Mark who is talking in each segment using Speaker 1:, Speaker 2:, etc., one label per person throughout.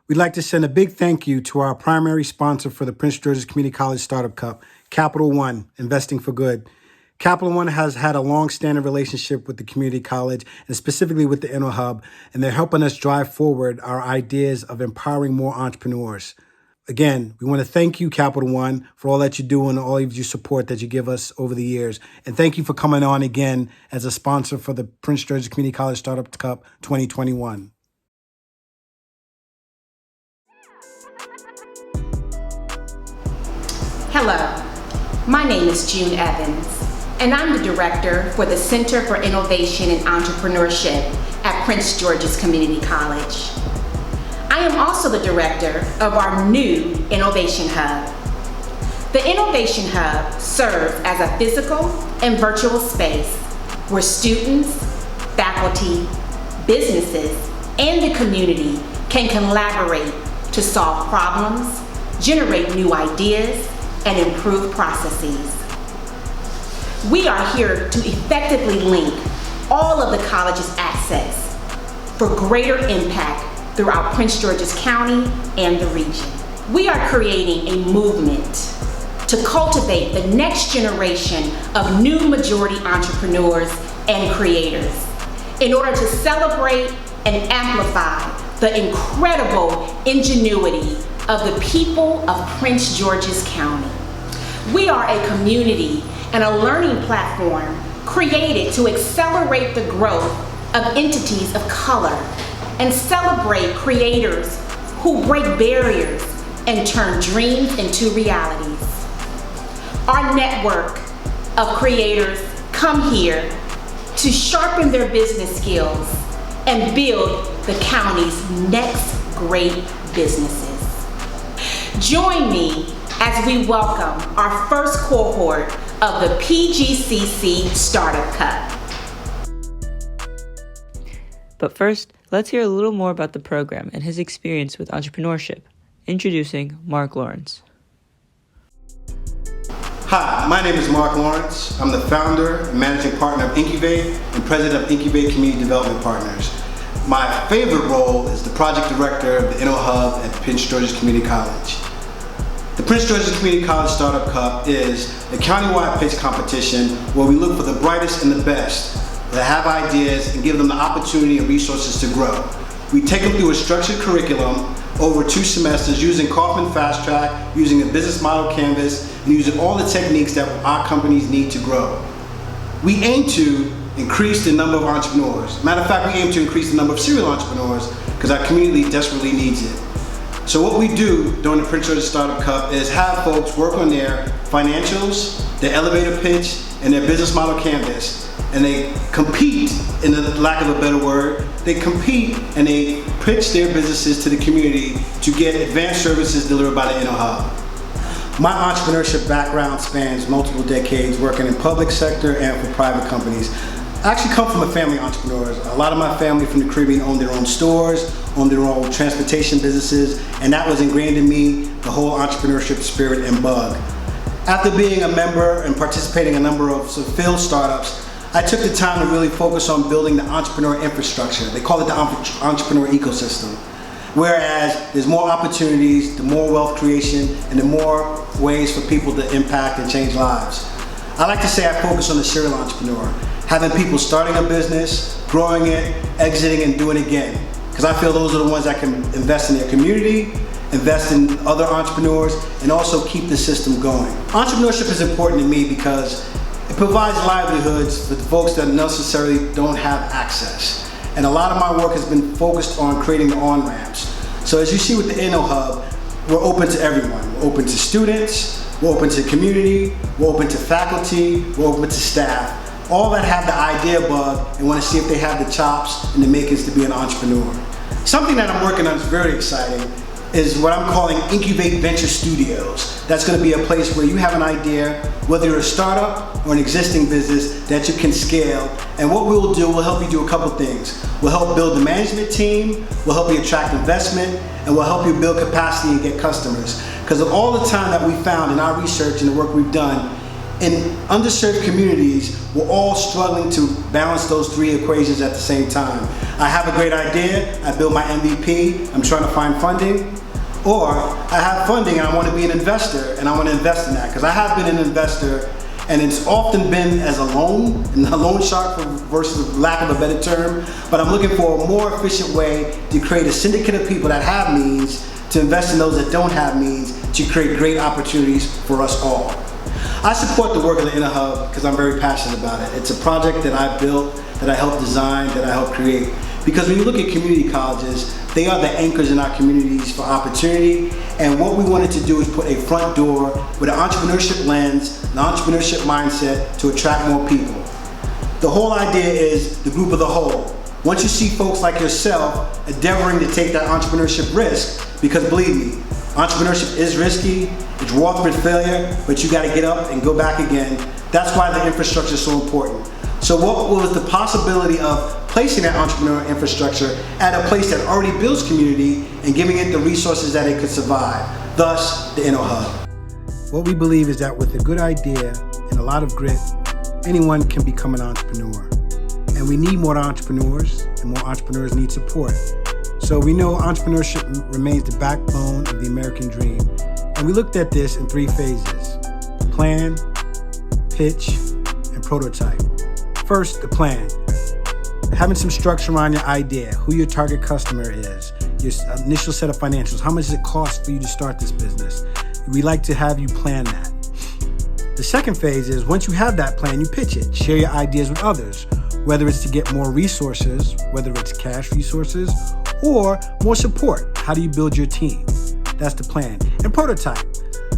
Speaker 1: We'd like to send a big thank you to our primary sponsor for the Prince George's Community College Startup Cup, Capital One, Investing for Good. Capital One has had a long-standing relationship with the community college and specifically with the InnoHub, and they're helping us drive forward our ideas of empowering more entrepreneurs. Again, we want to thank you, Capital One, for all that you do and all of your support that you give us over the years. And thank you for coming on again as a sponsor for the Prince George's Community College Startup Cup 2021.
Speaker 2: Hello, my name is June Evans, and I'm the director for the Center for Innovation and Entrepreneurship at Prince George's Community College. I am also the director of our new Innovation Hub. The Innovation Hub serves as a physical and virtual space where students, faculty, businesses, and the community can collaborate to solve problems, generate new ideas, and improve processes. We are here to effectively link all of the college's assets for greater impact throughout Prince George's County and the region. We are creating a movement to cultivate the next generation of new majority entrepreneurs and creators in order to celebrate and amplify the incredible ingenuity of the people of Prince George's County. We are a community and a learning platform created to accelerate the growth of entities of color and celebrate creators who break barriers and turn dreams into realities. Our network of creators come here to sharpen their business skills and build the county's next great businesses. Join me as we welcome our first cohort of the PGCC Startup Cup.
Speaker 3: But first, let's hear a little more about the program and his experience with entrepreneurship. Introducing Mark Lawrence.
Speaker 1: Hi, my name is Mark Lawrence. I'm the founder and managing partner of Incubate and president of Incubate Community Development Partners. My favorite role is the project director of the InnoHub at Prince George's Community College. The Prince George's Community College Startup Cup is a countywide pitch competition where we look for the brightest and the best that have ideas and give them the opportunity and resources to grow. We take them through a structured curriculum over 2 semesters using Kaufman Fast Track, using a business model canvas, and using all the techniques that our companies need to grow. We aim to increase the number of entrepreneurs. Matter of fact, we aim to increase the number of serial entrepreneurs because our community desperately needs it. So what we do during the Prince George's Startup Cup is have folks work on their financials, their elevator pitch, and their business model canvas. And they compete, in the lack of a better word, they compete and they pitch their businesses to the community to get advanced services delivered by the InnoHub. My entrepreneurship background spans multiple decades working in public sector and for private companies. I actually come from a family of entrepreneurs. A lot of my family from the Caribbean own their own stores, own their own transportation businesses, and that was ingrained in me, the whole entrepreneurship spirit and bug. After being a member and participating in a number of field startups, I took the time to really focus on building the entrepreneur infrastructure. They call it the entrepreneur ecosystem. Whereas there's more opportunities, the more wealth creation, and the more ways for people to impact and change lives. I like to say I focus on the serial entrepreneur, having people starting a business, growing it, exiting, and doing it again. Because I feel those are the ones that can invest in their community, invest in other entrepreneurs, and also keep the system going. Entrepreneurship is important to me because it provides livelihoods for the folks that necessarily don't have access. And a lot of my work has been focused on creating the on-ramps. So as you see with the InnoHub, we're open to everyone. We're open to students, we're open to the community, we're open to faculty, we're open to staff. All that have the idea bug and want to see if they have the chops and the makings to be an entrepreneur. Something that I'm working on is very exciting is what I'm calling Incubate Venture Studios. That's going to be a place where you have an idea, whether you're a startup or an existing business, that you can scale. And what we'll do, we'll help you do a couple things. We'll help build the management team, we'll help you attract investment, and we'll help you build capacity and get customers. Because of all the time that we found in our research and the work we've done, in underserved communities, we're all struggling to balance those three equations at the same time. I have a great idea, I build my MVP, I'm trying to find funding, or I have funding and I want to be an investor and I want to invest in that, because I have been an investor and it's often been as a loan shark versus lack of a better term, but I'm looking for a more efficient way to create a syndicate of people that have means to invest in those that don't have means to create great opportunities for us all. I support the work of the InnoHub because I'm very passionate about it. It's a project that I built, that I helped design, that I helped create. Because when you look at community colleges, they are the anchors in our communities for opportunity. And what we wanted to do is put a front door with an entrepreneurship lens, an entrepreneurship mindset to attract more people. The whole idea is the group of the whole. Once you see folks like yourself endeavoring to take that entrepreneurship risk, because believe me, entrepreneurship is risky, it's wrought with failure, but you gotta get up and go back again. That's why the infrastructure is so important. So what was the possibility of placing that entrepreneurial infrastructure at a place that already builds community and giving it the resources that it could survive, thus the InnoHub. What we believe is that with a good idea and a lot of grit, anyone can become an entrepreneur. And we need more entrepreneurs, and more entrepreneurs need support. So we know entrepreneurship remains the backbone of the American dream. And we looked at this in three phases: plan, pitch, and prototype. First, the plan. Having some structure around your idea, who your target customer is, your initial set of financials, how much does it cost for you to start this business? We like to have you plan that. The second phase is once you have that plan, you pitch it. Share your ideas with others, whether it's to get more resources, whether it's cash resources, or more support. How do you build your team? That's the plan. And prototype.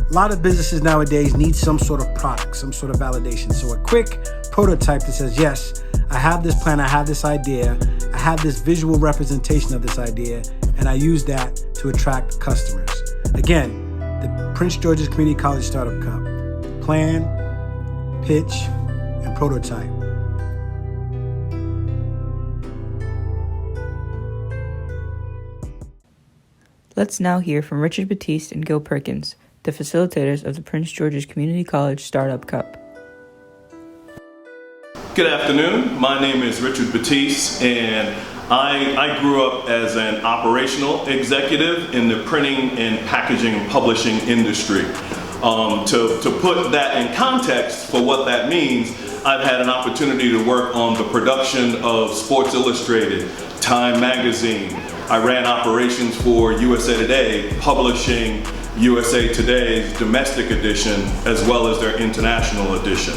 Speaker 1: A lot of businesses nowadays need some sort of product, some sort of validation. So a quick prototype that says, yes, I have this plan, I have this idea, I have this visual representation of this idea, and I use that to attract customers. Again, the Prince George's Community College Startup Cup. Plan, pitch, and prototype.
Speaker 3: Let's now hear from Richard Batiste and Gil Perkins, the facilitators of the Prince George's Community College Startup Cup.
Speaker 4: Good afternoon. My name is Richard Batiste, and I grew up as an operational executive in the printing and packaging and publishing industry. To put that in context for what that means, I've had an opportunity to work on the production of Sports Illustrated, Time Magazine. I ran operations for USA Today, publishing USA Today's domestic edition as well as their international edition.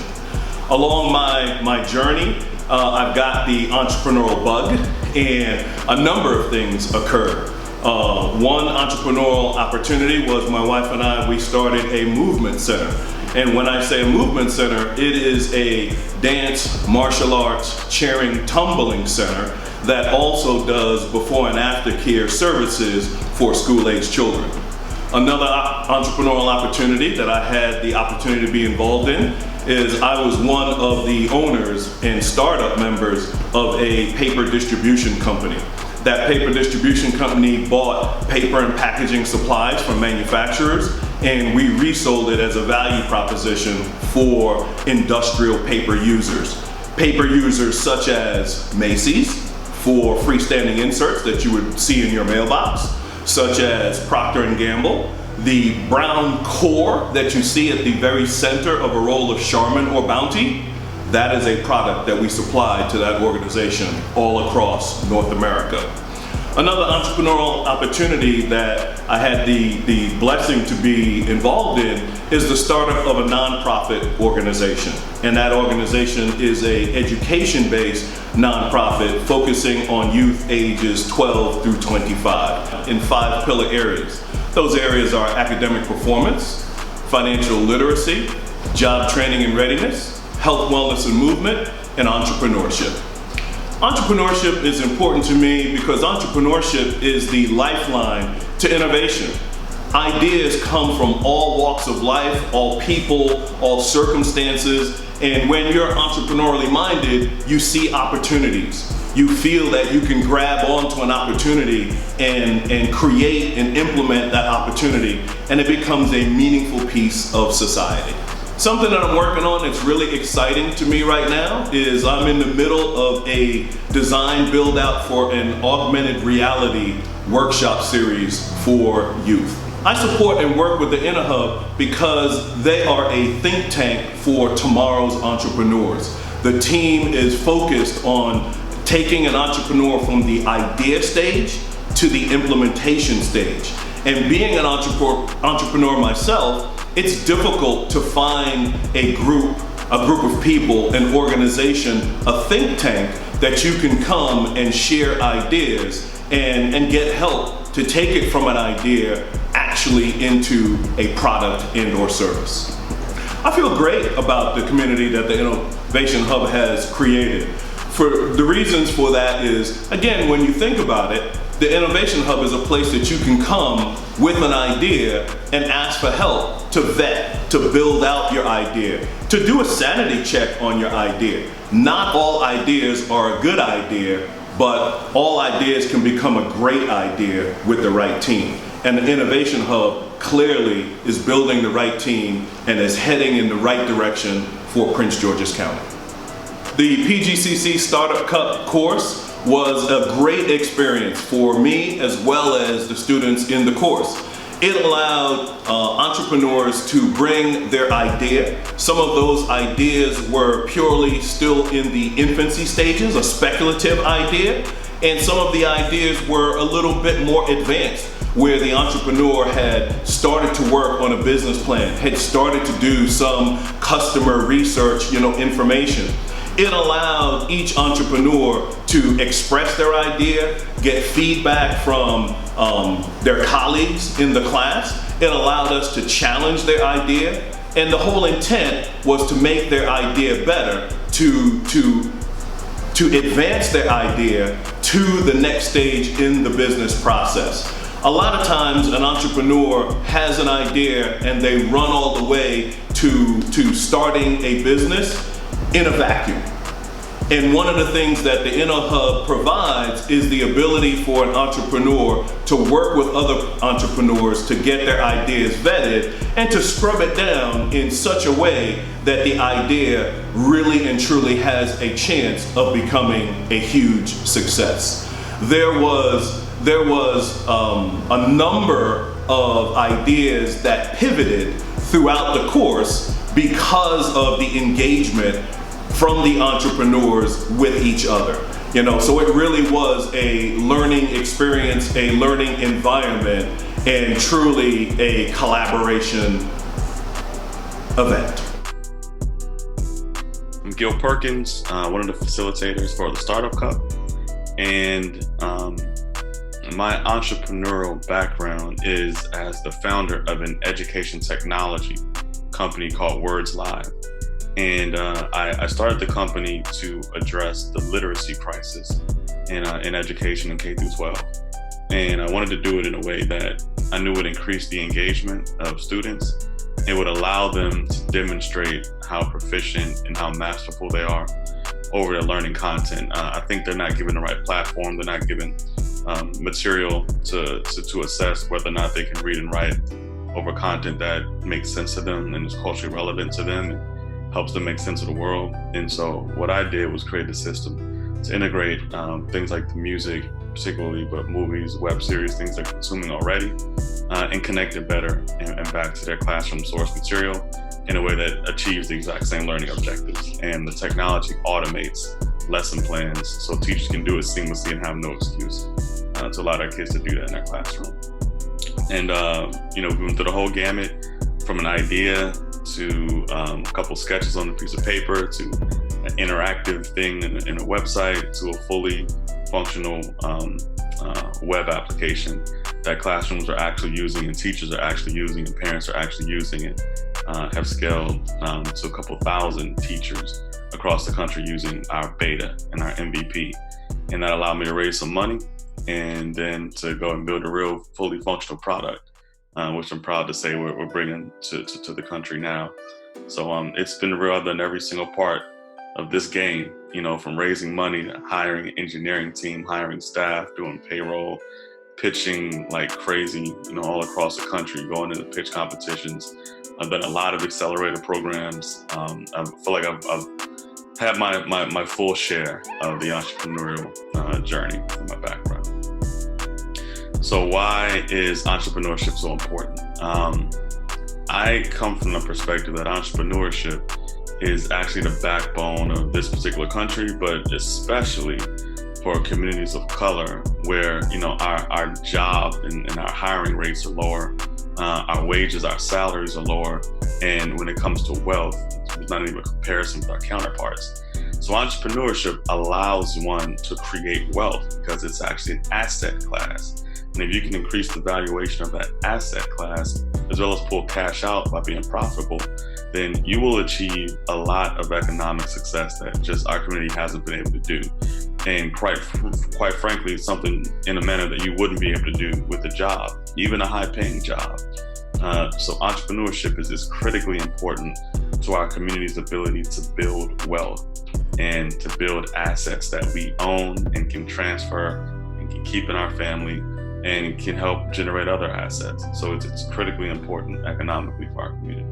Speaker 4: Along my journey, I've got the entrepreneurial bug, and a number of things occurred. One entrepreneurial opportunity was my wife and I, we started a movement center. And when I say a movement center, it is a dance, martial arts, cheering, tumbling center that also does before and after care services for school-aged children. Another entrepreneurial opportunity that I had the opportunity to be involved in is I was one of the owners and startup members of a paper distribution company. That paper distribution company bought paper and packaging supplies from manufacturers, and we resold it as a value proposition for industrial paper users. Paper users such as Macy's for freestanding inserts that you would see in your mailbox, such as Procter & Gamble, the brown core that you see at the very center of a roll of Charmin or Bounty. That is a product that we supply to that organization all across North America. Another entrepreneurial opportunity that I had the blessing to be involved in is the startup of a nonprofit organization. And that organization is a education-based nonprofit focusing on youth ages 12 through 25 in 5 pillar areas. Those areas are academic performance, financial literacy, job training and readiness, health, wellness and movement, and entrepreneurship. Entrepreneurship is important to me because entrepreneurship is the lifeline to innovation. Ideas come from all walks of life, all people, all circumstances, and when you're entrepreneurially minded, you see opportunities. You feel that you can grab onto an opportunity and create and implement that opportunity, and it becomes a meaningful piece of society. Something that I'm working on that's really exciting to me right now is I'm in the middle of a design build out for an augmented reality workshop series for youth. I support and work with the InnoHub because they are a think tank for tomorrow's entrepreneurs. The team is focused on taking an entrepreneur from the idea stage to the implementation stage. And being an entrepreneur myself, it's difficult to find a group of people, an organization, a think tank that you can come and share ideas and get help to take it from an idea actually into a product and or service. I feel great about the community that the Innovation Hub has created. For the reasons for that is, again, when you think about it, the Innovation Hub is a place that you can come with an idea and ask for help to vet, to build out your idea, to do a sanity check on your idea. Not all ideas are a good idea, but all ideas can become a great idea with the right team. And the Innovation Hub clearly is building the right team and is heading in the right direction for Prince George's County. The PGCC Start Up Cup course was a great experience for me as well as the students in the course. It allowed entrepreneurs to bring their idea. Some of those ideas were purely still in the infancy stages, a speculative idea, and some of the ideas were a little bit more advanced, where the entrepreneur had started to work on a business plan, had started to do some customer research, information. It allowed each entrepreneur to express their idea, get feedback from their colleagues in the class. It allowed us to challenge their idea, and the whole intent was to make their idea better, to advance their idea to the next stage in the business process. A lot of times an entrepreneur has an idea and they run all the way to starting a business in a vacuum. And one of the things that the InnoHub provides is the ability for an entrepreneur to work with other entrepreneurs to get their ideas vetted and to scrub it down in such a way that the idea really and truly has a chance of becoming a huge success. There was a number of ideas that pivoted throughout the course because of the engagement from the entrepreneurs with each other. So it really was a learning experience, a learning environment, and truly a collaboration event.
Speaker 5: I'm Gil Perkins, one of the facilitators for the Startup Cup, and my entrepreneurial background is as the founder of an education technology company called Words Live. And I started the company to address the literacy crisis in education in K through 12. And I wanted to do it in a way that I knew would increase the engagement of students. It would allow them to demonstrate how proficient and how masterful they are over their learning content. I think they're not given the right platform. They're not given material to assess whether or not they can read and write over content that makes sense to them and is culturally relevant to them and helps them make sense of the world. And so what I did was create a system to integrate things like the music, particularly, but movies, web series, things they're consuming already, and connect it better and back to their classroom source material in a way that achieves the exact same learning objectives. And the technology automates lesson plans so teachers can do it seamlessly and have no excuse to allow their kids to do that in their classroom. And we went through the whole gamut from an idea to a couple sketches on a piece of paper to an interactive thing in a website to a fully functional web application that classrooms are actually using and teachers are actually using and parents are actually using it, have scaled to a couple thousand teachers across the country using our beta and our MVP. And that allowed me to raise some money and then to go and build a real fully functional product, which I'm proud to say we're bringing to the country now. So it's been real. I've done every single part of this game, from raising money to hiring an engineering team, hiring staff, doing payroll, pitching like crazy, all across the country, going into pitch competitions, I've done a lot of accelerator programs. I feel like I've had my full share of the entrepreneurial journey in my background. So why is entrepreneurship so important? I come from the perspective that entrepreneurship is actually the backbone of this particular country, but especially for communities of color where, our job and our hiring rates are lower, our wages, our salaries are lower, and when it comes to wealth, there's not even a comparison with our counterparts. So entrepreneurship allows one to create wealth because it's actually an asset class. And if you can increase the valuation of that asset class, as well as pull cash out by being profitable, then you will achieve a lot of economic success that just our community hasn't been able to do. And quite frankly, it's something in a manner that you wouldn't be able to do with a job, even a high-paying job. So entrepreneurship is critically important to our community's ability to build wealth and to build assets that we own and can transfer and can keep in our family and can help generate other assets. So it's critically important economically for our community.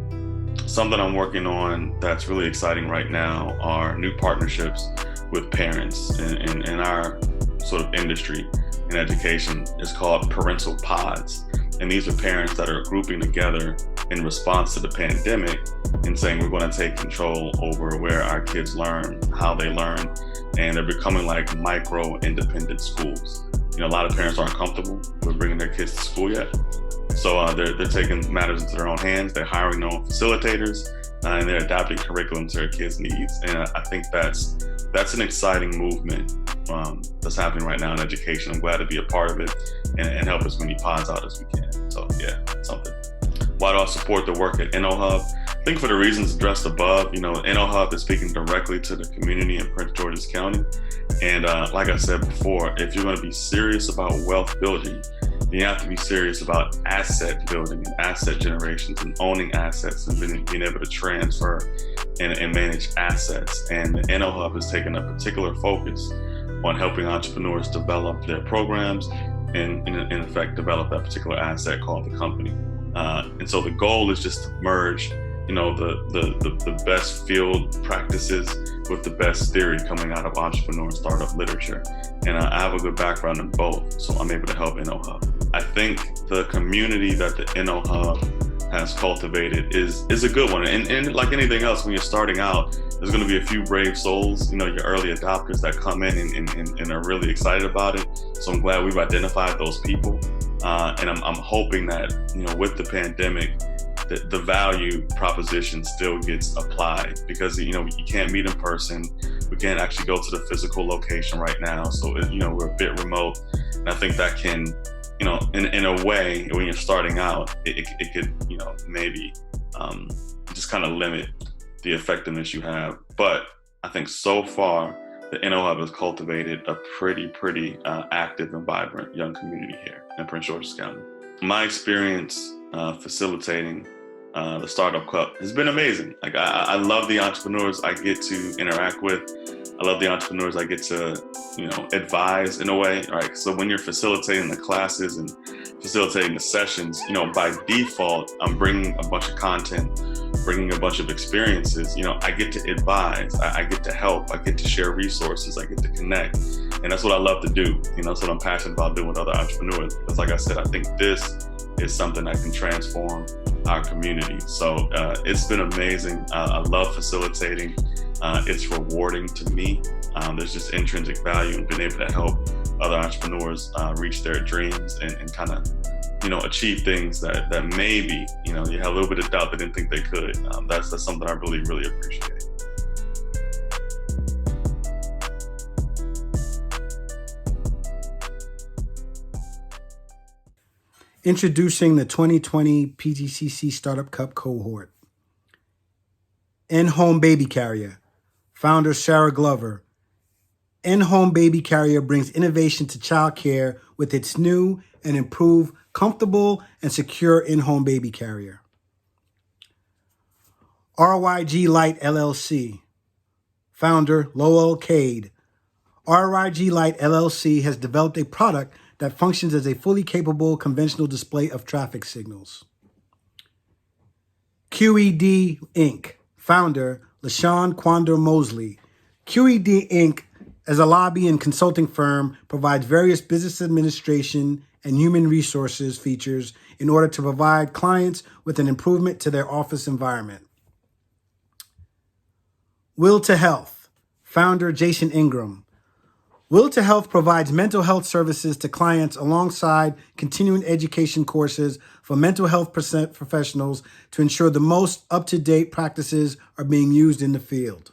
Speaker 5: Something I'm working on that's really exciting right now are new partnerships with parents in our sort of industry in education. Is called parental pods. And these are parents that are grouping together in response to the pandemic and saying we're going to take control over where our kids learn, how they learn, and they're becoming like micro independent schools. A lot of parents aren't comfortable with bringing their kids to school yet. So they're taking matters into their own hands. They're hiring their own facilitators and they're adapting curriculum to their kids' needs. And I think that's an exciting movement that's happening right now in education. I'm glad to be a part of it and help as many pods out as we can. So yeah, that's something. Why do I support the work at InnoHub? I think for the reasons addressed above, InnoHub is speaking directly to the community in Prince George's County. And like I said before, if you're going to be serious about wealth building, you have to be serious about asset building and asset generations and owning assets and being able to transfer and manage assets. And the InnoHub has taken a particular focus on helping entrepreneurs develop their programs and in effect develop that particular asset called the company. And so the goal is just to merge the best field practices with the best theory coming out of entrepreneur and startup literature. And I have a good background in both, so I'm able to help InnoHub. I think the community that the InnoHub has cultivated is a good one. And like anything else, when you're starting out, there's going to be a few brave souls, your early adopters that come in and are really excited about it. So I'm glad we've identified those people. And I'm hoping that, with the pandemic, the value proposition still gets applied because, you can't meet in person. We can't actually go to the physical location right now. So, we're a bit remote. And I think that can, in a way, when you're starting out, it could, maybe just kind of limit the effectiveness you have. But I think so far, the InnoHub has cultivated a pretty active and vibrant young community here in Prince George's County. My experience facilitating the Startup Cup has been amazing. Like I love the entrepreneurs I get to interact with. I love the entrepreneurs I get to, advise in a way, right? So when you're facilitating the classes and facilitating the sessions, by default, I'm bringing a bunch of content, bringing a bunch of experiences. I get to advise, I get to help, I get to share resources, I get to connect. And that's what I love to do. That's what I'm passionate about doing with other entrepreneurs. Because like I said, I think this is something that can transform our community. So it's been amazing. I love facilitating. It's rewarding to me. There's just intrinsic value in being able to help other entrepreneurs reach their dreams and kind of, achieve things that maybe, you had a little bit of doubt they didn't think they could. That's something I really appreciate.
Speaker 1: Introducing the 2020 PGCC Startup Cup cohort. In-Home Baby Carrier. Founder Sarah Glover. In-Home Baby Carrier brings innovation to childcare with its new and improved, comfortable, and secure in-home baby carrier. RYG Light LLC. Founder Lowell Cade. RYG Light LLC has developed a product that functions as a fully capable conventional display of traffic signals. QED Inc. Founder, LaShawn Quander Mosley. QED Inc., as a lobby and consulting firm, provides various business administration and human resources features in order to provide clients with an improvement to their office environment. Will to Health. Founder, Jason Ingram. Will to Health provides mental health services to clients alongside continuing education courses for mental health professionals to ensure the most up-to-date practices are being used in the field.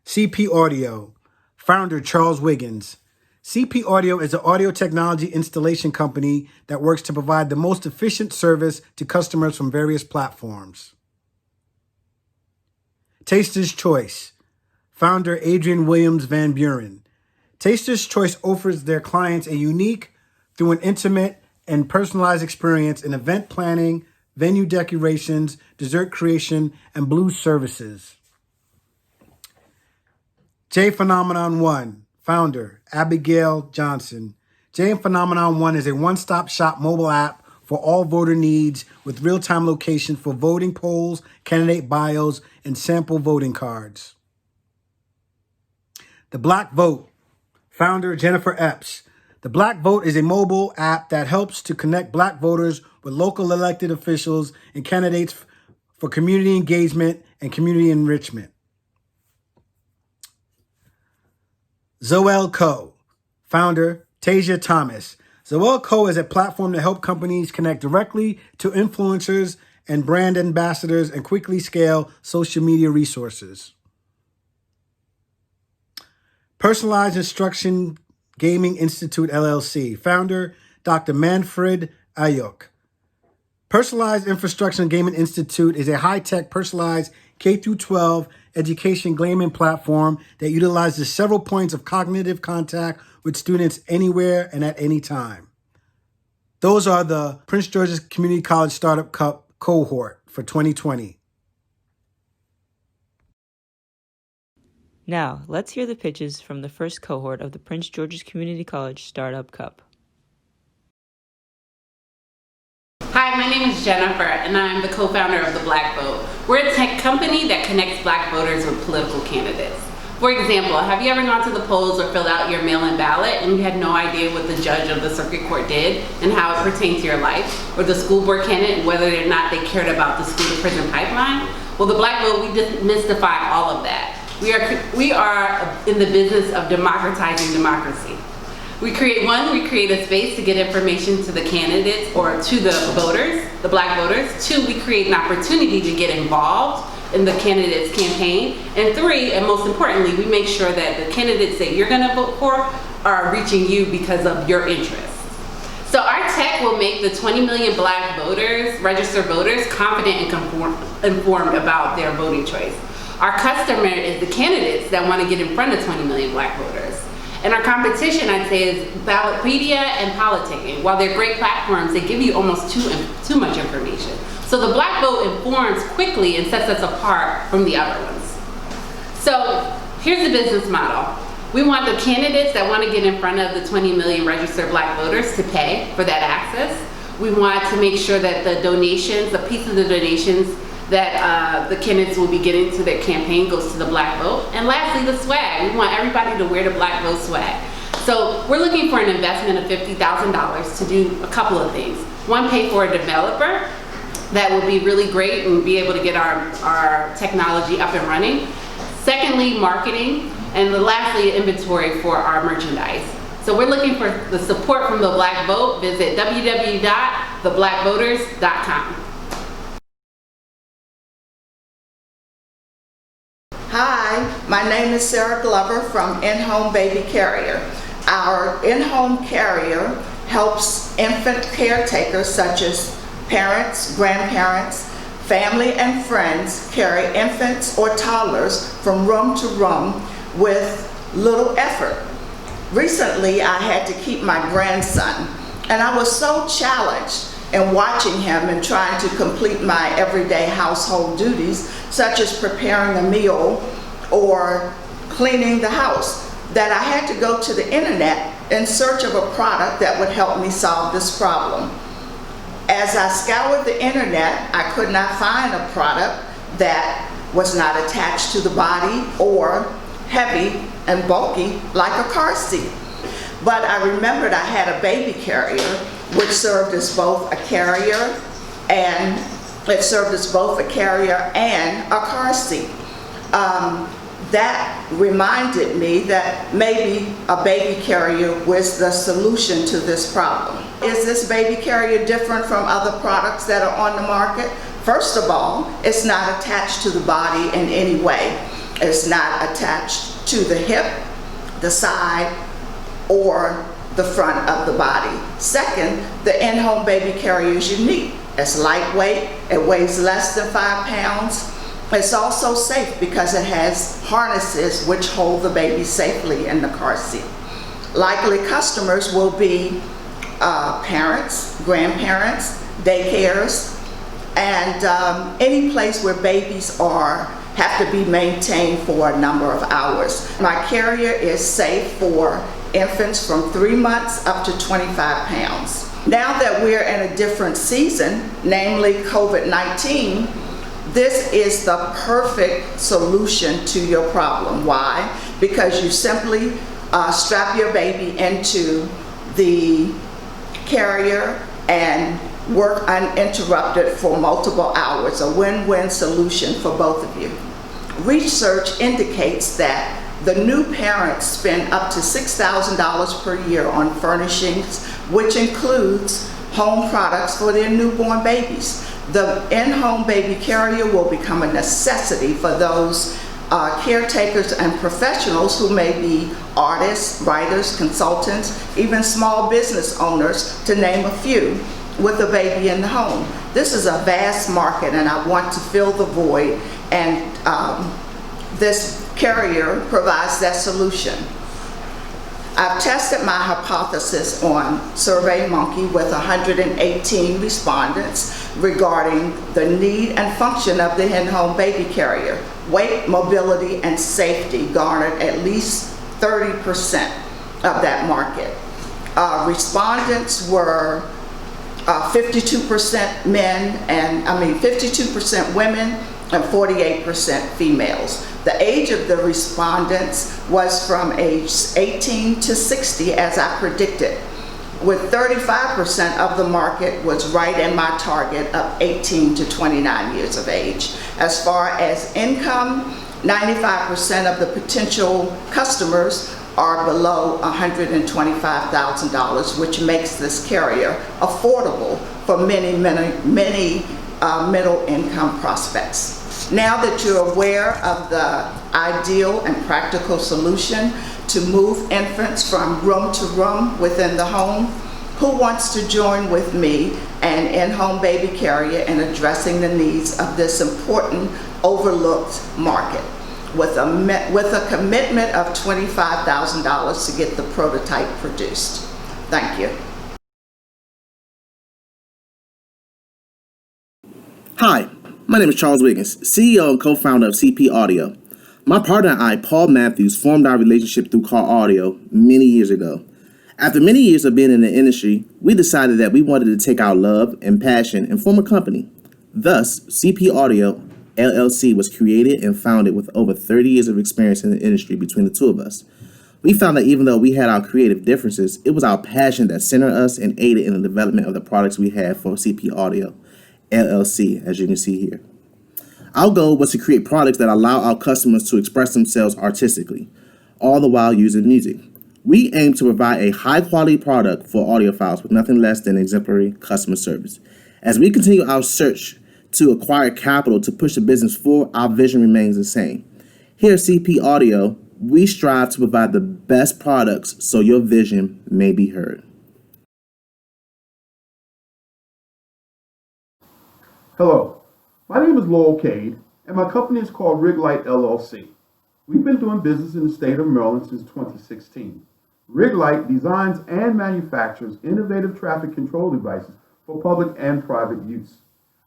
Speaker 1: CP Audio. Founder, Charles Wiggins. CP Audio is an audio technology installation company that works to provide the most efficient service to customers from various platforms. Taster's Choice. Founder, Adrian Williams Van Buren. Taster's Choice offers their clients a unique, through an intimate and personalized experience in event planning, venue decorations, dessert creation, and blues services. J Phenomenon One. Founder, Abigail Johnson. J Phenomenon One is a one-stop shop mobile app for all voter needs with real-time location for voting polls, candidate bios, and sample voting cards. The Black Vote. Founder, Jennifer Epps. The Black Vote is a mobile app that helps to connect Black voters with local elected officials and candidates for community engagement and community enrichment. Zoel Co. Founder, Tasia Thomas. Zoel Co. is a platform to help companies connect directly to influencers and brand ambassadors and quickly scale social media resources. Personalized Instruction Gaming Institute, LLC. Founder, Dr. Manfred Ayuk. Personalized Infrastructure Gaming Institute is a high-tech, personalized K-12 education gaming platform that utilizes several points of cognitive contact with students anywhere and at any time. Those are the Prince George's Community College Startup Cup cohort for 2020.
Speaker 3: Now, let's hear the pitches from the first cohort of the Prince George's Community College Startup Cup.
Speaker 2: Hi, my name is Jennifer, and I'm the co-founder of the Black Vote. We're a tech company that connects Black voters with political candidates. For example, have you ever gone to the polls or filled out your mail-in ballot and you had no idea what the judge of the circuit court did and how it pertained to your life, or the school board candidate and whether or not they cared about the school-to-prison pipeline? Well, the Black Vote, we demystify all of that. We are in the business of democratizing democracy. We create a space to get information to the candidates or to the voters, the Black voters. 2, we create an opportunity to get involved in the candidate's campaign. And 3, and most importantly, we make sure that the candidates that you're gonna vote for are reaching you because of your interests. So our tech will make the 20 million Black voters, registered voters, confident and informed about their voting choice. Our customer is the candidates that want to get in front of 20 million Black voters. And our competition, I'd say, is Ballotpedia and politicking. While they're great platforms, they give you almost too much information. So the Black Vote informs quickly and sets us apart from the other ones. So here's the business model. We want the candidates that want to get in front of the 20 million registered Black voters to pay for that access. We want to make sure that the donations, a piece of the donations that the candidates will be getting to their campaign goes to the Black Vote. And lastly, the swag. We want everybody to wear the Black Vote swag. So we're looking for an investment of $50,000 to do a couple of things. One, pay for a developer that will be really great and be able to get our technology up and running. Secondly, marketing. And lastly, inventory for our merchandise. So we're looking for the support from the Black Vote. Visit www.theblackvoters.com.
Speaker 6: Hi, my name is Sarah Glover from In-Home Baby Carrier. Our in-home carrier helps infant caretakers such as parents, grandparents, family and friends carry infants or toddlers from room to room with little effort. Recently, I had to keep my grandson, and I was so challenged in watching him and trying to complete my everyday household duties, such as preparing a meal or cleaning the house, that I had to go to the internet in search of a product that would help me solve this problem. As I scoured the internet, I could not find a product that was not attached to the body or heavy and bulky like a car seat. But I remembered I had a baby carrier which served as both a carrier and a car seat. That reminded me that maybe a baby carrier was the solution to this problem. Is this baby carrier different from other products that are on the market? First of all, it's not attached to the body in any way. It's not attached to the hip, the side, or the front of the body. Second, the in-home baby carrier is unique. It's lightweight, it weighs less than 5 pounds. It's also safe because it has harnesses which hold the baby safely in the car seat. Likely customers will be parents, grandparents, daycares, and any place where babies have to be maintained for a number of hours. My carrier is safe for infants from 3 months up to 25 pounds. Now that we're in a different season, namely COVID-19, this is the perfect solution to your problem. Why? Because you simply strap your baby into the carrier and work uninterrupted for multiple hours, a win-win solution for both of you. Research indicates that the new parents spend up to $6,000 per year on furnishings, which includes home products for their newborn babies. The in-home baby carrier will become a necessity for those caretakers and professionals who may be artists, writers, consultants, even small business owners, to name a few, with a baby in the home. This is a vast market, and I want to fill the void, and this carrier provides that solution. I've tested my hypothesis on SurveyMonkey with 118 respondents regarding the need and function of the in-home baby carrier. Weight, mobility, and safety garnered at least 30% of that market. Respondents were 52% men, 52% women and 48% females. The age of the respondents was from age 18 to 60, as I predicted, with 35% of the market was right in my target of 18 to 29 years of age. As far as income, 95% of the potential customers are below $125,000, which makes this carrier affordable for many middle income prospects. Now that you're aware of the ideal and practical solution to move infants from room to room within the home, who wants to join with me and in-home baby carrier in addressing the needs of this important overlooked market with a commitment of $25,000 to get the prototype produced? Thank you.
Speaker 7: Hi, my name is Charles Wiggins, CEO and co-founder of CP Audio. My partner and I, Paul Matthews, formed our relationship through car audio many years ago. After many years of being in the industry, we decided that we wanted to take our love and passion and form a company. Thus, CP Audio LLC was created and founded with over 30 years of experience in the industry between the two of us. We found that even though we had our creative differences, it was our passion that centered us and aided in the development of the products we had for CP Audio LLC, as you can see here. Our goal was to create products that allow our customers to express themselves artistically, all the while using music. We aim to provide a high-quality product for audiophiles with nothing less than exemplary customer service. As we continue our search to acquire capital to push the business forward, our vision remains the same. Here at CP Audio, we strive to provide the best products so your vision may be heard.
Speaker 8: Hello, my name is Lowell Cade, and my company is called Riglight LLC. We've been doing business in the state of Maryland since 2016. Riglight designs and manufactures innovative traffic control devices for public and private use.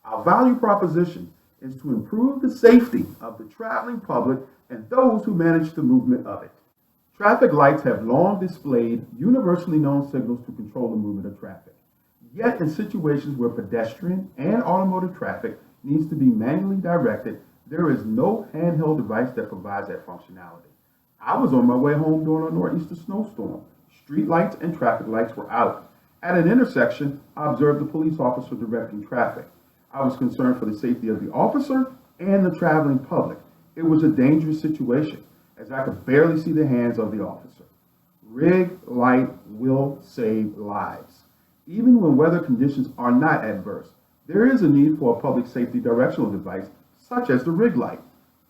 Speaker 8: Our value proposition is to improve the safety of the traveling public and those who manage the movement of it. Traffic lights have long displayed universally known signals to control the movement of traffic. Yet in situations where pedestrian and automotive traffic needs to be manually directed, there is no handheld device that provides that functionality. I was on my way home during a nor'easter snowstorm. Street lights and traffic lights were out. At an intersection, I observed a police officer directing traffic. I was concerned for the safety of the officer and the traveling public. It was a dangerous situation, as I could barely see the hands of the officer. Rig light will save lives. Even when weather conditions are not adverse, there is a need for a public safety directional device such as the rig light.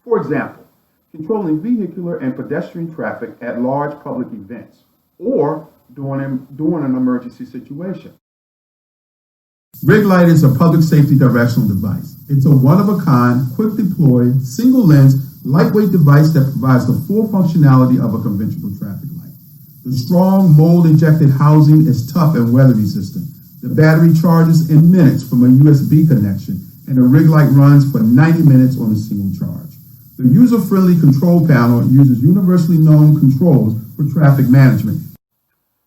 Speaker 8: For example, controlling vehicular and pedestrian traffic at large public events or during an emergency situation. Rig light is a public safety directional device. It's a one-of-a-kind, quick-deploy, single-lens, lightweight device that provides the full functionality of a conventional traffic light. The strong mold-injected housing is tough and weather-resistant. The battery charges in minutes from a USB connection, and the rig light runs for 90 minutes on a single charge. The user-friendly control panel uses universally known controls for traffic management.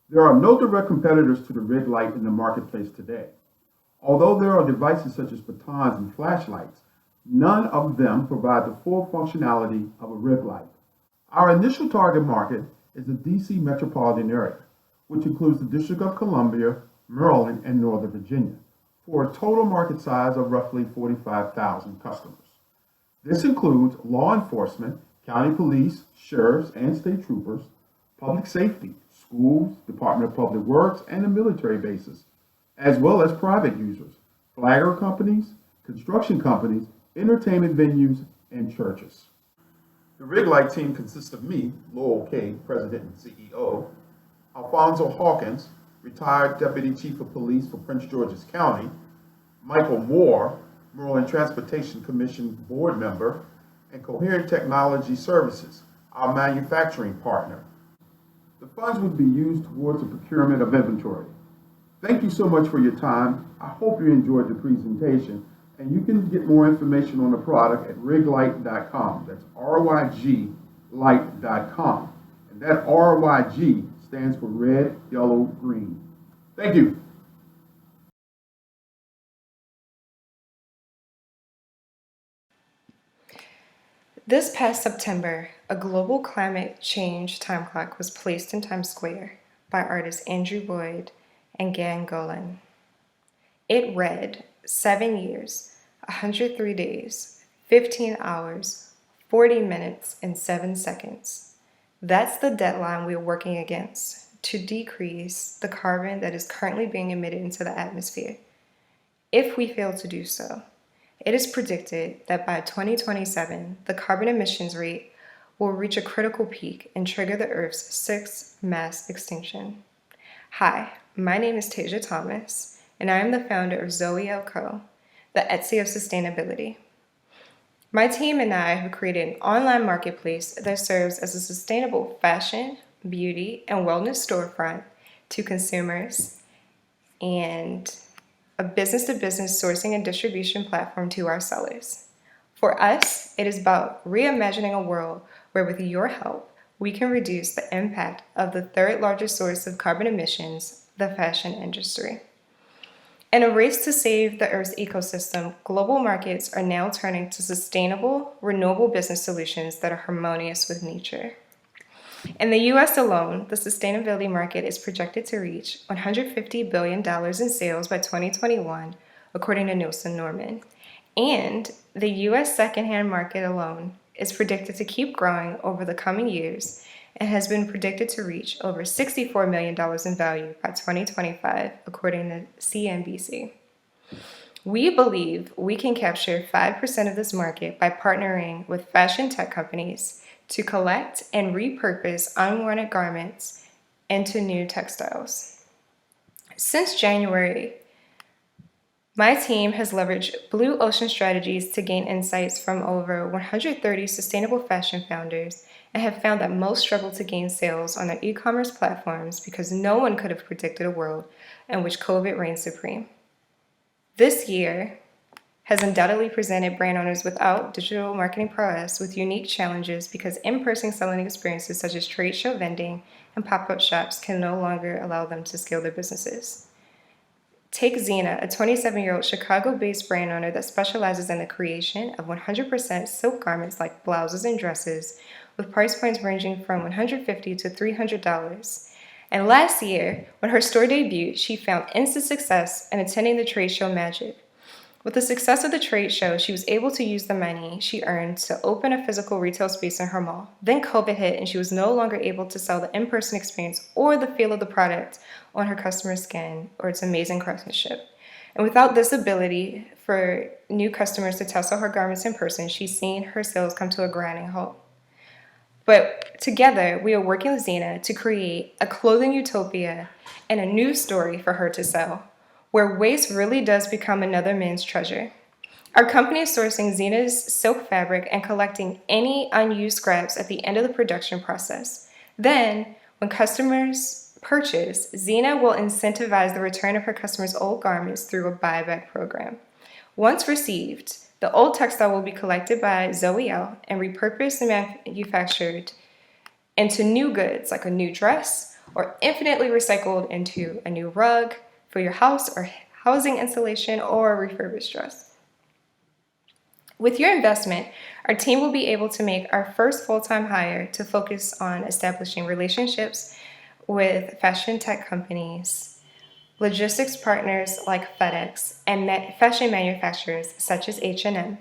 Speaker 8: There are no direct competitors to the rig light in the marketplace today. Although there are devices such as batons and flashlights, none of them provide the full functionality of a rig light. Our initial target market is the DC metropolitan area, which includes the District of Columbia, Maryland, and Northern Virginia, for a total market size of roughly 45,000 customers. This includes law enforcement, county police, sheriffs, and state troopers, public safety, schools, Department of Public Works, and the military bases, as well as private users, flagger companies, construction companies, entertainment venues, and churches. The Rig Light team consists of me, Lowell Cade, President and CEO, Alfonso Hawkins, retired Deputy Chief of Police for Prince George's County, Michael Moore, Maryland Transportation Commission Board Member, and Coherent Technology Services, our manufacturing partner. The funds would be used towards the procurement of inventory. Thank you so much for your time. I hope you enjoyed the presentation, and you can get more information on the product at riglight.com. That's RYG light.com. And that RYG stands for red, yellow, green. Thank you.
Speaker 9: This past September, a global climate change time clock was placed in Times Square by artists Andrew Boyd and Gan Golan. It read 7 years, 103 days, 15 hours, 40 minutes, and 7 seconds. That's the deadline we're working against to decrease the carbon that is currently being emitted into the atmosphere. If we fail to do so, it is predicted that by 2027, the carbon emissions rate will reach a critical peak and trigger the Earth's sixth mass extinction. Hi, my name is Tasia Thomas, and I am the founder of Zoe & Co., the Etsy of sustainability. My team and I have created an online marketplace that serves as a sustainable fashion, beauty, and wellness storefront to consumers and a business-to-business sourcing and distribution platform to our sellers. For us, it is about reimagining a world where with your help, we can reduce the impact of the third largest source of carbon emissions, the fashion industry. In a race to save the Earth's ecosystem, global markets are now turning to sustainable, renewable business solutions that are harmonious with nature. In the US alone, the sustainability market is projected to reach $150 billion in sales by 2021, according to Nielsen Norman. And the US secondhand market alone is predicted to keep growing over the coming years and has been predicted to reach over $64 million in value by 2025, according to CNBC. We believe we can capture 5% of this market by partnering with fashion tech companies to collect and repurpose unworn garments into new textiles. Since January, my team has leveraged Blue Ocean strategies to gain insights from over 130 sustainable fashion founders and have found that most struggle to gain sales on their e-commerce platforms because no one could have predicted a world in which COVID reigned supreme. This year has undoubtedly presented brand owners without digital marketing prowess with unique challenges because in-person selling experiences such as trade show vending and pop-up shops can no longer allow them to scale their businesses. take Zena, a 27-year-old Chicago-based brand owner that specializes in the creation of 100% silk garments like blouses and dresses, with price points ranging from $150 to $300. And last year, when her store debuted, she found instant success in attending the trade show Magic. With the success of the trade show, she was able to use the money she earned to open a physical retail space in her mall. Then COVID hit and she was no longer able to sell the in-person experience or the feel of the product on her customer's skin or its amazing craftsmanship. And without this ability for new customers to tussle her garments in person, she's seen her sales come to a grinding halt. But together, we are working with Zena to create a clothing utopia and a new story for her to sell, where waste really does become another man's treasure. Our company is sourcing Zena's silk fabric and collecting any unused scraps at the end of the production process. Then, when customers purchase, Zena will incentivize the return of her customers' old garments through a buyback program. Once received, the old textile will be collected by Zoe L and repurposed and manufactured into new goods like a new dress or infinitely recycled into a new rug for your house or housing installation or a refurbished dress. With your investment, our team will be able to make our first full-time hire to focus on establishing relationships with fashion tech companies, logistics partners like FedEx, and fashion manufacturers such as H&M.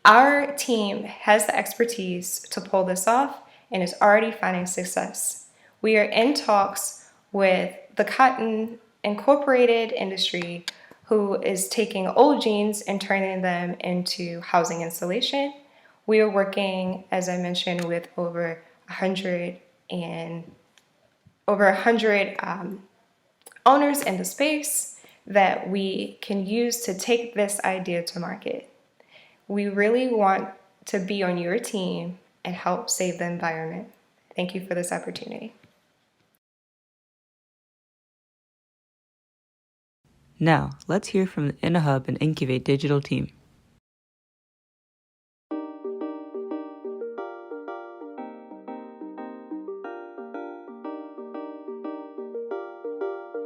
Speaker 9: Our team has the expertise to pull this off and is already finding success. We are in talks with the Cotton Incorporated industry, who is taking old jeans and turning them into housing insulation. We are working, as I mentioned, with over 100 owners in the space that we can use to take this idea to market. We really want to be on your team and help save the environment. Thank you for this opportunity.
Speaker 3: Now, let's hear from the InnoHub and Incubate digital team.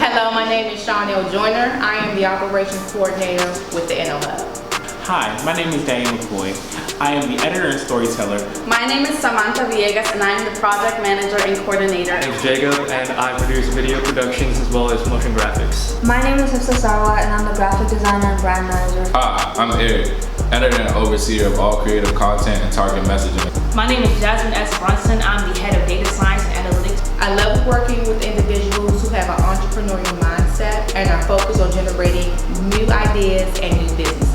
Speaker 10: Hello, my name is Shawnell Joyner. I am the operations coordinator with the InnoHub.
Speaker 11: Hi, my name is Daniel McCoy. I am the editor and storyteller.
Speaker 10: My name is Samantha Villegas and I am the project manager and coordinator.
Speaker 12: My name is Jacob and I produce video productions as well as motion graphics.
Speaker 13: My name is Hifsa Sarwat and I'm the graphic designer and brand manager.
Speaker 14: Hi, I'm Eric, editor and overseer of all creative content and target messaging.
Speaker 15: My name is Jasmine S. Brunson. I'm the head of data science and analytics.
Speaker 10: I love working with individuals who have an entrepreneurial mindset and are focused on generating new ideas and new businesses.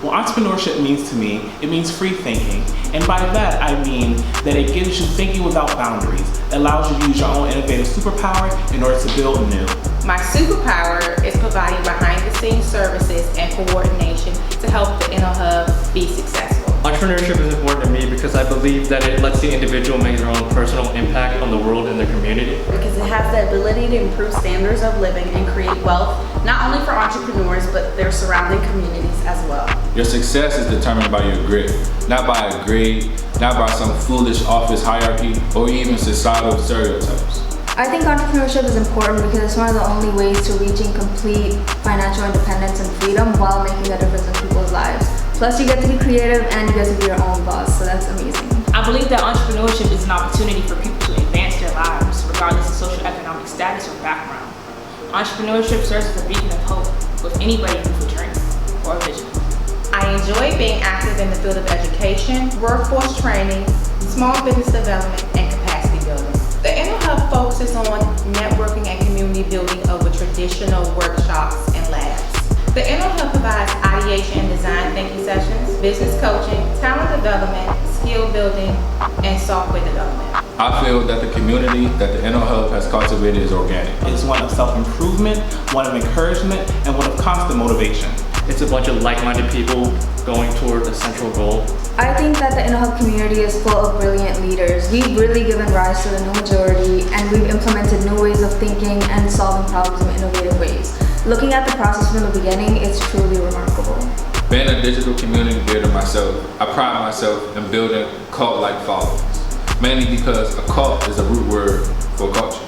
Speaker 11: What entrepreneurship means to me, it means free thinking. And by that, I mean that it gives you thinking without boundaries. It allows you to use your own innovative superpower in order to build new.
Speaker 10: My superpower is providing behind-the-scenes services and coordination to help the InnoHub be successful.
Speaker 12: Entrepreneurship is important to me because I believe that it lets the individual make their own personal impact on the world and their community.
Speaker 10: Because it has the ability to improve standards of living and create wealth, not only for entrepreneurs, but their surrounding communities as well.
Speaker 14: Your success is determined by your grit, not by a grade, not by some foolish office hierarchy, or even societal stereotypes.
Speaker 13: I think entrepreneurship is important because it's one of the only ways to reaching complete financial independence and freedom while making a difference in people's lives. Plus you get to be creative and you get to be your own boss, so that's amazing.
Speaker 15: I believe that entrepreneurship is an opportunity for people to advance their lives, regardless of socioeconomic status or background. Entrepreneurship serves as a beacon of hope with anybody with a dream or a vision.
Speaker 10: I enjoy being active in the field of education, workforce training, small business development, and capacity building. The InnoHub focuses on networking and community building over traditional workshops and labs. The InnoHub provides ideation and design thinking sessions, business coaching, talent development, skill building, and software development.
Speaker 14: I feel that the community that the InnoHub has cultivated is organic.
Speaker 11: It's one of self-improvement, one of encouragement, and one of constant motivation.
Speaker 12: It's a bunch of like-minded people going toward a central goal.
Speaker 13: I think that the InnoHub community is full of brilliant leaders. We've really given rise to the new majority and we've implemented new ways of thinking and solving problems in innovative ways. Looking at the process from the beginning, it's truly remarkable.
Speaker 14: Being a digital community builder myself, I pride myself in building cult-like followings, mainly because a cult is a root word for culture.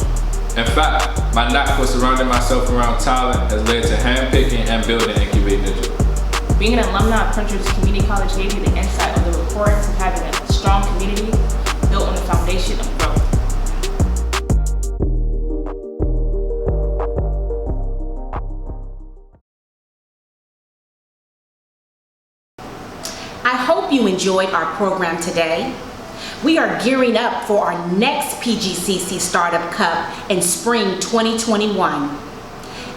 Speaker 14: In fact, my knack for surrounding myself around talent has led to handpicking and building Incubate Digital.
Speaker 15: Being an alumni of Prince George's Community College gave you the insight of the importance of having a strong community built on the foundation of growth.
Speaker 2: I hope you enjoyed our program today. We are gearing up for our next PGCC Startup Cup in spring 2021.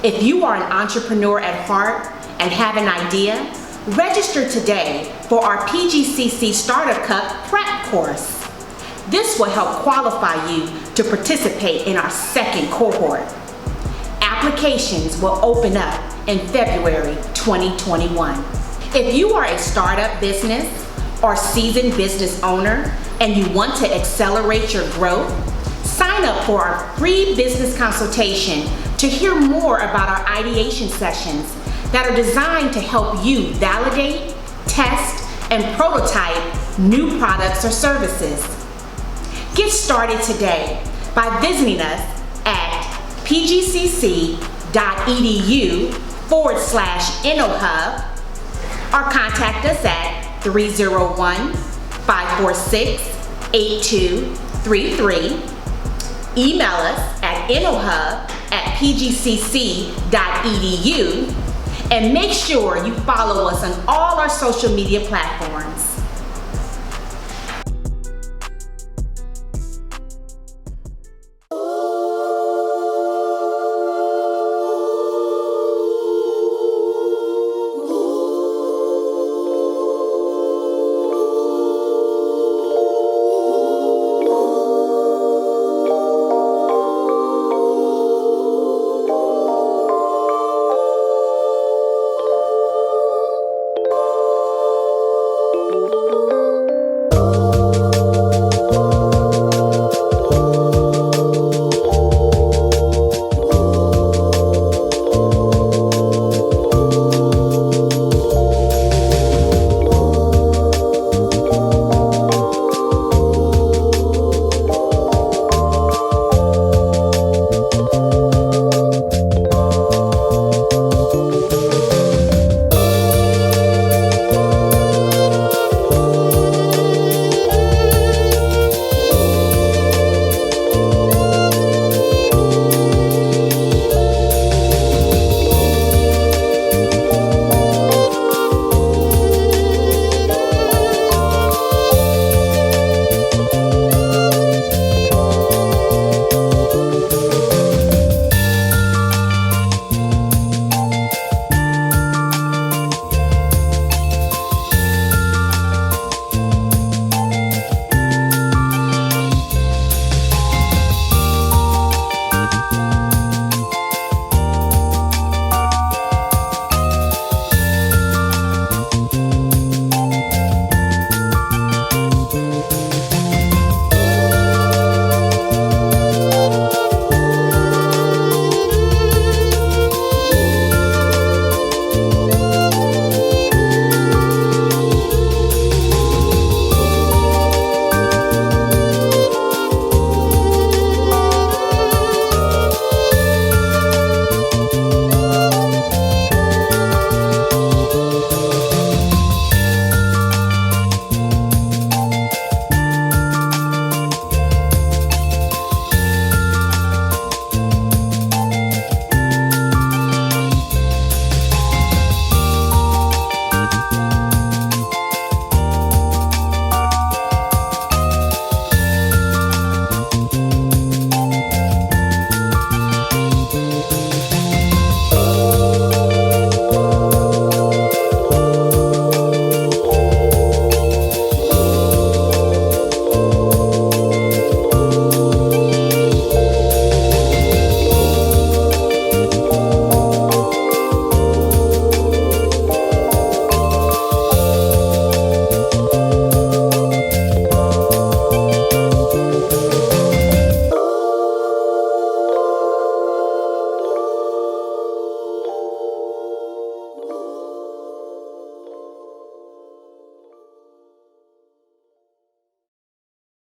Speaker 2: If you are an entrepreneur at heart and have an idea, register today for our PGCC Startup Cup prep course. This will help qualify you to participate in our second cohort. Applications will open up in February 2021. If you are a startup business or seasoned business owner and you want to accelerate your growth, sign up for our free business consultation to hear more about our ideation sessions that are designed to help you validate, test, and prototype new products or services. Get started today by visiting us at pgcc.edu/InnoHub or contact us at 301-546-8233. Email us at innohub@pgcc.edu and make sure you follow us on all our social media platforms.